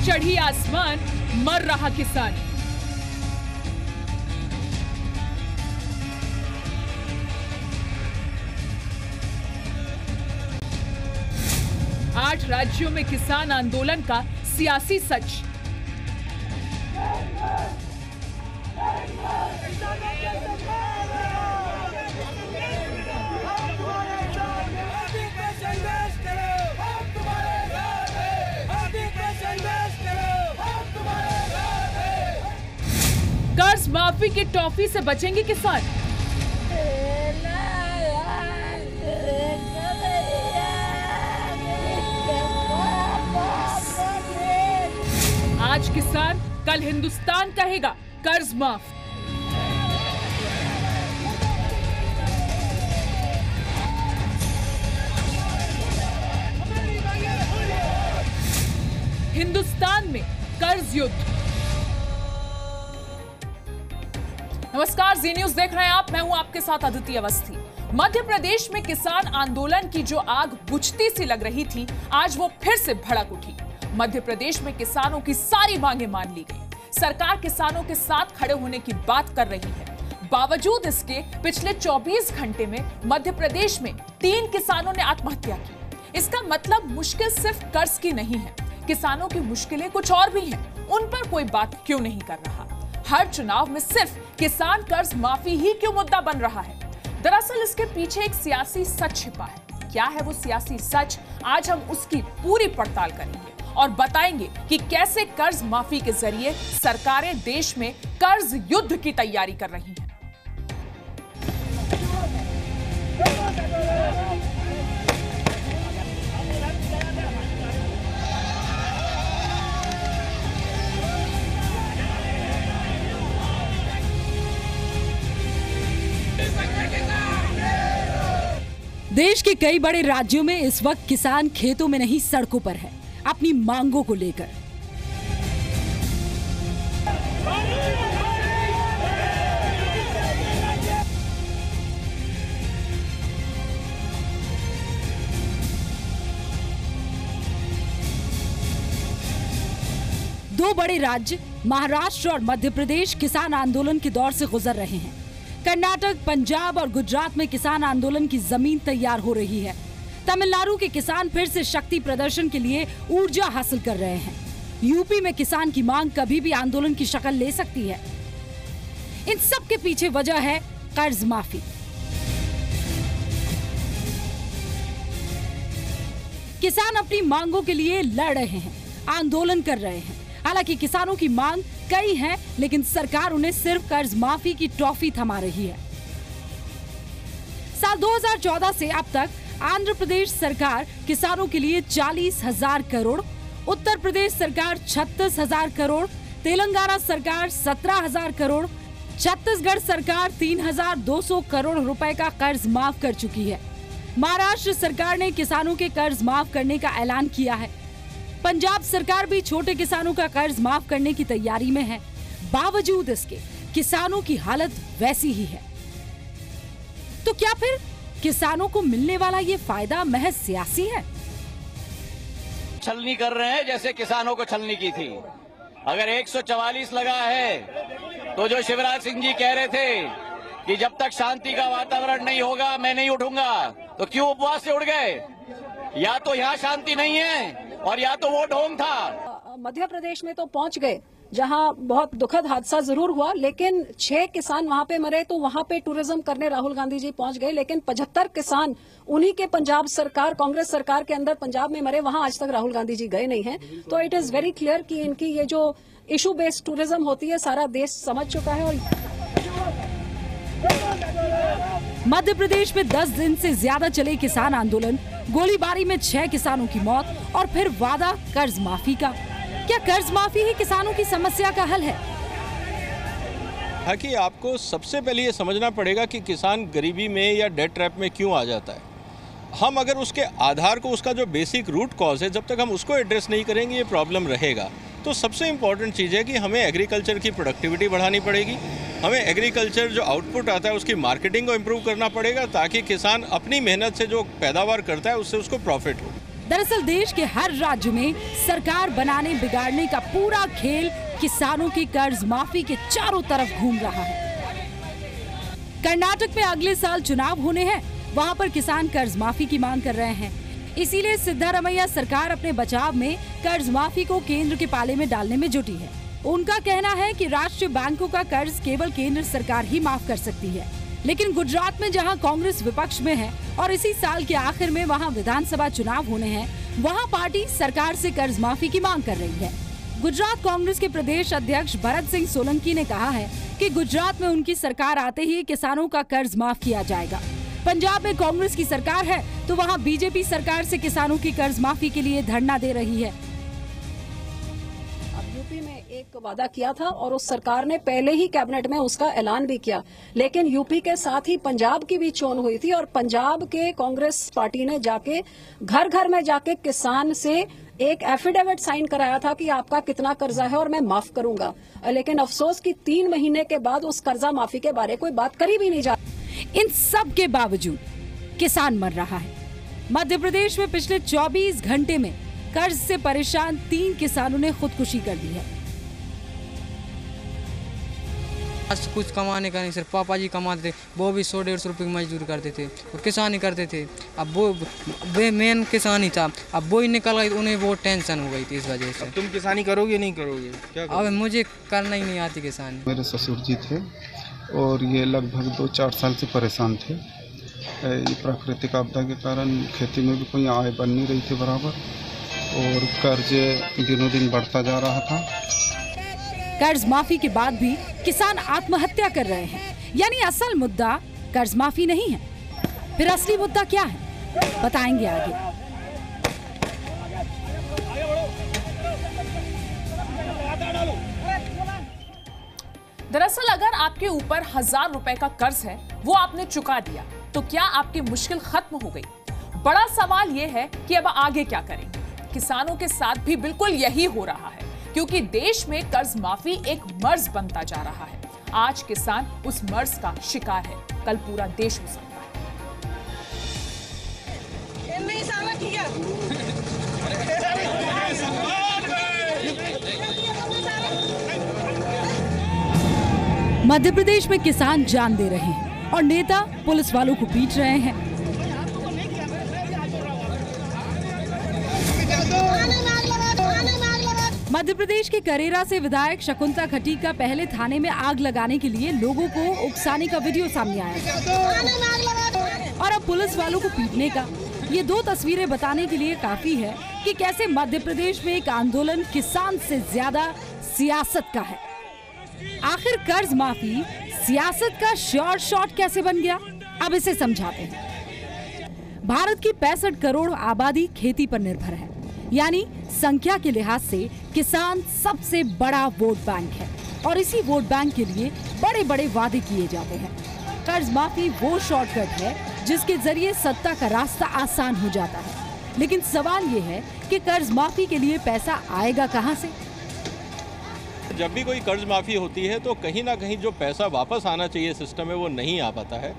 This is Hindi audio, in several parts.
चढ़ी आसमान, मर रहा किसान। आठ राज्यों में किसान आंदोलन का सियासी सच। कर्ज माफी की टॉफी से बचेंगे किसान। आज किसान, कल हिंदुस्तान कहेगा कर्ज माफ। हिंदुस्तान में कर्ज युद्ध। नमस्कार, जी न्यूज देख रहे हैं आप। मैं हूं आपके साथ अदिति अवस्थी। मध्य प्रदेश में किसान आंदोलन की जो आग बुझती सी लग रही थी, आज वो फिर से भड़क उठी। मध्य प्रदेश में किसानों की सारी मांगें मान ली गई। सरकार किसानों के साथ खड़े होने की बात कर रही है। बावजूद इसके पिछले 24 घंटे में मध्य प्रदेश में 3 किसानों ने आत्महत्या की। इसका मतलब मुश्किल सिर्फ कर्ज की नहीं है, किसानों की मुश्किलें कुछ और भी हैं। उन पर कोई बात क्यों नहीं कर रहा? हर चुनाव में सिर्फ किसान कर्ज माफी ही क्यों मुद्दा बन रहा है? दरअसल इसके पीछे एक सियासी सच छिपा है। क्या है वो सियासी सच? आज हम उसकी पूरी पड़ताल करेंगे और बताएंगे कि कैसे कर्ज माफी के जरिए सरकारें देश में कर्ज युद्ध की तैयारी कर रही हैं। देश के कई बड़े राज्यों में इस वक्त किसान खेतों में नहीं सड़कों पर है, अपनी मांगों को लेकर। दो बड़े राज्य महाराष्ट्र और मध्य प्रदेश किसान आंदोलन के दौर से गुजर रहे हैं। कर्नाटक, पंजाब और गुजरात में किसान आंदोलन की जमीन तैयार हो रही है। तमिलनाडु के किसान फिर से शक्ति प्रदर्शन के लिए ऊर्जा हासिल कर रहे हैं। यूपी में किसान की मांग कभी भी आंदोलन की शक्ल ले सकती है। इन सब के पीछे वजह है कर्ज माफी। किसान अपनी मांगों के लिए लड़ रहे हैं, आंदोलन कर रहे हैं। हालांकि किसानों की मांग कई है, लेकिन सरकार उन्हें सिर्फ कर्ज माफी की टॉफी थमा रही है। साल 2014 से अब तक आंध्र प्रदेश सरकार किसानों के लिए 40,000 करोड़, उत्तर प्रदेश सरकार 36,000 करोड़, तेलंगाना सरकार 17,000 करोड़, छत्तीसगढ़ सरकार 3,200 करोड़ रुपए का कर्ज माफ कर चुकी है। महाराष्ट्र सरकार ने किसानों के कर्ज माफ करने का ऐलान किया है। पंजाब सरकार भी छोटे किसानों का कर्ज माफ करने की तैयारी में है। बावजूद इसके किसानों की हालत वैसी ही है। तो क्या फिर किसानों को मिलने वाला ये फायदा महज सियासी है? छलनी कर रहे हैं जैसे किसानों को छलनी की थी। अगर 144 लगा है तो जो शिवराज सिंह जी कह रहे थे कि जब तक शांति का वातावरण नहीं होगा मैं नहीं उठूंगा, तो क्यों उपवास से उठ गए? या तो यहाँ शांति नहीं है और या तो वो ढोंग था। मध्य प्रदेश में तो पहुंच गए, जहां बहुत दुखद हादसा जरूर हुआ, लेकिन 6 किसान वहां पे मरे, तो वहां पे टूरिज्म करने राहुल गांधी जी पहुंच गए। लेकिन 75 किसान उन्हीं के पंजाब सरकार, कांग्रेस सरकार के अंदर पंजाब में मरे, वहां आज तक राहुल गांधी जी गए नहीं हैं। तो इट इज वेरी क्लियर कि इनकी ये जो इशू बेस्ड टूरिज्म होती है सारा देश समझ चुका है। और मध्य प्रदेश में 10 दिन से ज्यादा चले किसान आंदोलन, गोलीबारी में 6 किसानों की मौत और फिर वादा कर्ज माफी का। क्या कर्ज माफी ही किसानों की समस्या का हल है? कि आपको सबसे पहले ये समझना पड़ेगा कि किसान गरीबी में या डेट ट्रैप में क्यों आ जाता है। हम अगर उसके आधार को, उसका जो बेसिक रूट कॉज है, जब तक हम उसको एड्रेस नहीं करेंगे ये प्रॉब्लम रहेगा। तो सबसे इम्पॉर्टेंट चीज़ है कि हमें एग्रीकल्चर की प्रोडक्टिविटी बढ़ानी पड़ेगी। हमें एग्रीकल्चर जो आउटपुट आता है उसकी मार्केटिंग को इम्प्रूव करना पड़ेगा, ताकि किसान अपनी मेहनत से जो पैदावार करता है उससे उसको प्रॉफिट हो। दरअसल देश के हर राज्य में सरकार बनाने बिगाड़ने का पूरा खेल किसानों की कर्ज माफी के चारों तरफ घूम रहा है। कर्नाटक में अगले साल चुनाव होने हैं, वहाँ पर किसान कर्ज माफी की मांग कर रहे हैं। इसीलिए सिद्धारमैया सरकार अपने बचाव में कर्ज माफी को केंद्र के पाले में डालने में जुटी है। उनका कहना है कि राष्ट्रीय बैंकों का कर्ज केवल केंद्र सरकार ही माफ कर सकती है। लेकिन गुजरात में जहां कांग्रेस विपक्ष में है और इसी साल के आखिर में वहां विधानसभा चुनाव होने हैं, वहां पार्टी सरकार से कर्ज माफी की मांग कर रही है। गुजरात कांग्रेस के प्रदेश अध्यक्ष भरत सिंह सोलंकी ने कहा है कि गुजरात में उनकी सरकार आते ही किसानों का कर्ज माफ किया जाएगा। पंजाब में कांग्रेस की सरकार है तो वहां बीजेपी सरकार से किसानों की कर्ज माफी के लिए धरना दे रही है। यूपी में एक वादा किया था और उस सरकार ने पहले ही कैबिनेट में उसका ऐलान भी किया, लेकिन यूपी के साथ ही पंजाब की भी चोन हुई थी और पंजाब के कांग्रेस पार्टी ने जाके घर घर में जाके किसान से एक एफिडेविट साइन कराया था कि आपका कितना कर्जा है और मैं माफ करूंगा। लेकिन अफसोस कि 3 महीने के बाद उस कर्जा माफी के बारे कोई बात करी भी नहीं जा। इन सब के बावजूद किसान मर रहा है। मध्य प्रदेश में पिछले 24 घंटे में कर्ज से परेशान 3 किसानों ने खुदकुशी कर दी है। आज कुछ कमाने का नहीं, सिर्फ पापा जी कमाते थे, वो भी 100-150 रुपये की मजदूरी करते थे और किसानी करते थे। अब वो मेन किसान ही था, अब वो ही निकल गई, उन्हें बहुत टेंशन हो गई थी इस वजह से। तुम किसानी करोगे नहीं करोगे? क्या अब मुझे करना ही नहीं आती किसानी। मेरे ससुर जी थे और ये लगभग 2-4 साल से परेशान थे। ये प्राकृतिक आपदा के कारण खेती में भी कोई आय बन नहीं रही थी बराबर और कर्ज दिनों दिन बढ़ता जा रहा था। कर्ज माफी के बाद भी किसान आत्महत्या कर रहे हैं, यानी असल मुद्दा कर्ज माफी नहीं है। फिर असली मुद्दा क्या है, बताएंगे आगे। दरअसल अगर आपके ऊपर 1000 रुपए का कर्ज है, वो आपने चुका दिया, तो क्या आपकी मुश्किल खत्म हो गई? बड़ा सवाल यह है कि अब आगे क्या करेंगे? किसानों के साथ भी बिल्कुल यही हो रहा है, क्योंकि देश में कर्ज माफी एक मर्ज बनता जा रहा है। आज किसान उस मर्ज का शिकार है, कल पूरा देश हो सकता है। मध्य प्रदेश में किसान जान दे रहे हैं और नेता पुलिस वालों को पीट रहे हैं। मध्य प्रदेश के करेरा से विधायक शकुंतला खटीका पहले थाने में आग लगाने के लिए लोगों को उकसाने का वीडियो सामने आया और अब पुलिस वालों को पीटने का। ये 2 तस्वीरें बताने के लिए काफी है कि कैसे मध्य प्रदेश में एक आंदोलन किसान से ज्यादा सियासत का है। आखिर कर्ज माफी सियासत का शॉर्ट शॉट कैसे बन गया, अब इसे समझाते हैं। भारत की 65 करोड़ आबादी खेती पर निर्भर है, यानी संख्या के लिहाज से किसान सबसे बड़ा वोट बैंक है और इसी वोट बैंक के लिए बड़े बड़े वादे किए जाते हैं। कर्ज माफी वो शॉर्टकट है जिसके जरिए सत्ता का रास्ता आसान हो जाता है। लेकिन सवाल ये है कि कर्ज माफी के लिए पैसा आएगा कहां से? जब भी कोई कर्ज माफ़ी होती है तो कहीं ना कहीं जो पैसा वापस आना चाहिए सिस्टम में वो नहीं आ पाता है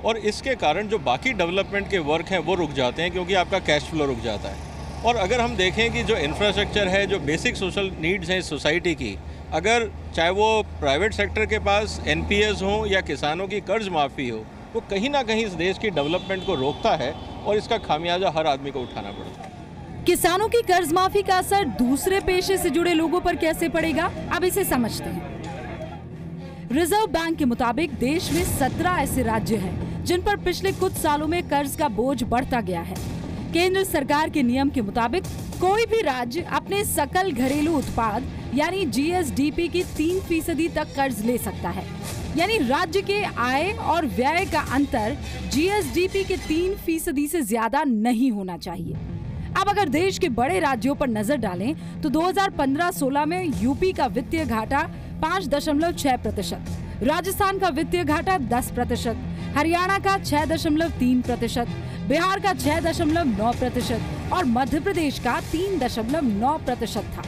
और इसके कारण जो बाकी डेवलपमेंट के वर्क हैं वो रुक जाते हैं, क्योंकि आपका कैश फ्लो रुक जाता है। और अगर हम देखें कि जो इंफ्रास्ट्रक्चर है, जो बेसिक सोशल नीड्स हैं इस सोसाइटी की, अगर चाहे वो प्राइवेट सेक्टर के पास एनपीएस हो या किसानों की कर्ज माफ़ी हो, वो कहीं ना कहीं इस देश की डेवलपमेंट को रोकता है और इसका खामियाजा हर आदमी को उठाना पड़ता है। किसानों की कर्ज माफी का असर दूसरे पेशे से जुड़े लोगों पर कैसे पड़ेगा, अब इसे समझते हैं। रिजर्व बैंक के मुताबिक देश में 17 ऐसे राज्य हैं जिन पर पिछले कुछ सालों में कर्ज का बोझ बढ़ता गया है। केंद्र सरकार के नियम के मुताबिक कोई भी राज्य अपने सकल घरेलू उत्पाद यानी जीएसडीपी की 3% तक कर्ज ले सकता है। यानी राज्य के आय और व्यय का अंतर जीएसडीपी के 3% से ज्यादा नहीं होना चाहिए। अब अगर देश के बड़े राज्यों पर नजर डालें तो 2015-16 में यूपी का वित्तीय घाटा 5.6%, राजस्थान का वित्तीय घाटा 10%, हरियाणा का 6.3%, बिहार का 6.9% और मध्य प्रदेश का 3.9% था।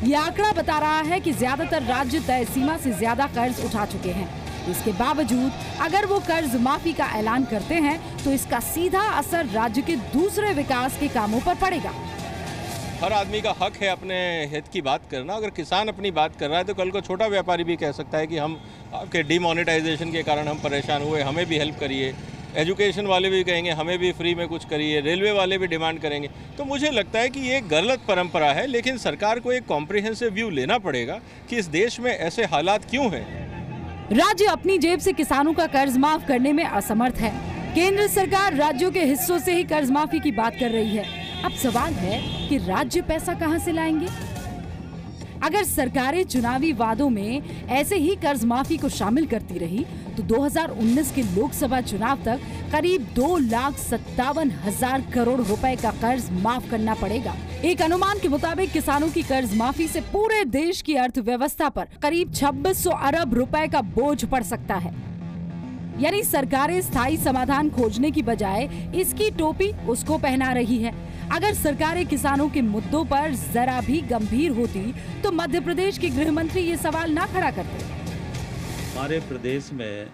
ये आंकड़ा बता रहा है कि ज्यादातर राज्य तय सीमा से ज्यादा कर्ज उठा चुके हैं। इसके बावजूद अगर वो कर्ज माफी का ऐलान करते हैं तो इसका सीधा असर राज्य के दूसरे विकास के कामों पर पड़ेगा। हर आदमी का हक है अपने हित की बात करना। अगर किसान अपनी बात कर रहा है तो कल को छोटा व्यापारी भी कह सकता है कि हम आपके डिमोनेटाइजेशन के कारण हम परेशान हुए, हमें भी हेल्प करिए। एजुकेशन वाले भी कहेंगे हमें भी फ्री में कुछ करिए, रेलवे वाले भी डिमांड करेंगे। तो मुझे लगता है कि ये गलत परंपरा है, लेकिन सरकार को एक कॉम्प्रिहेंसिव व्यू लेना पड़ेगा कि इस देश में ऐसे हालात क्यों हैं। राज्य अपनी जेब से किसानों का कर्ज माफ करने में असमर्थ है। केंद्र सरकार राज्यों के हिस्सों से ही कर्ज माफी की बात कर रही है। अब सवाल है कि राज्य पैसा कहां से लाएंगे? अगर सरकारें चुनावी वादों में ऐसे ही कर्ज माफी को शामिल करती रही तो 2019 के लोकसभा चुनाव तक करीब 2,57,000 करोड़ रुपए का कर्ज माफ करना पड़ेगा। एक अनुमान के मुताबिक किसानों की कर्ज माफी से पूरे देश की अर्थव्यवस्था पर करीब 2600 अरब रुपए का बोझ पड़ सकता है। यानी सरकारें स्थायी समाधान खोजने की बजाय इसकी टोपी उसको पहना रही है। अगर सरकारें किसानों के मुद्दों पर जरा भी गंभीर होती तो मध्य प्रदेश के गृह मंत्री ये सवाल ना खड़ा करते। हमारे प्रदेश में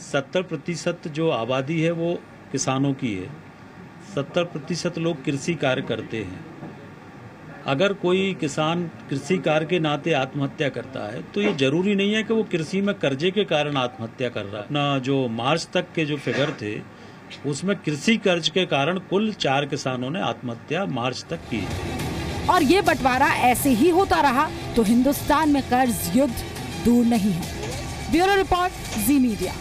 70% जो आबादी है वो किसानों की है। 70% लोग कृषि कार्य करते हैं। अगर कोई किसान कृषि कार्य के नाते आत्महत्या करता है तो ये जरूरी नहीं है कि वो कृषि में कर्जे के कारण आत्महत्या कर रहा है। ना जो मार्च तक के जो फिगर थे उसमें कृषि कर्ज के कारण कुल 4 किसानों ने आत्महत्या मार्च तक की। और ये बंटवारा ऐसे ही होता रहा तो हिंदुस्तान में कर्ज युद्ध दूर नहीं है। ब्यूरो रिपोर्ट, जी मीडिया।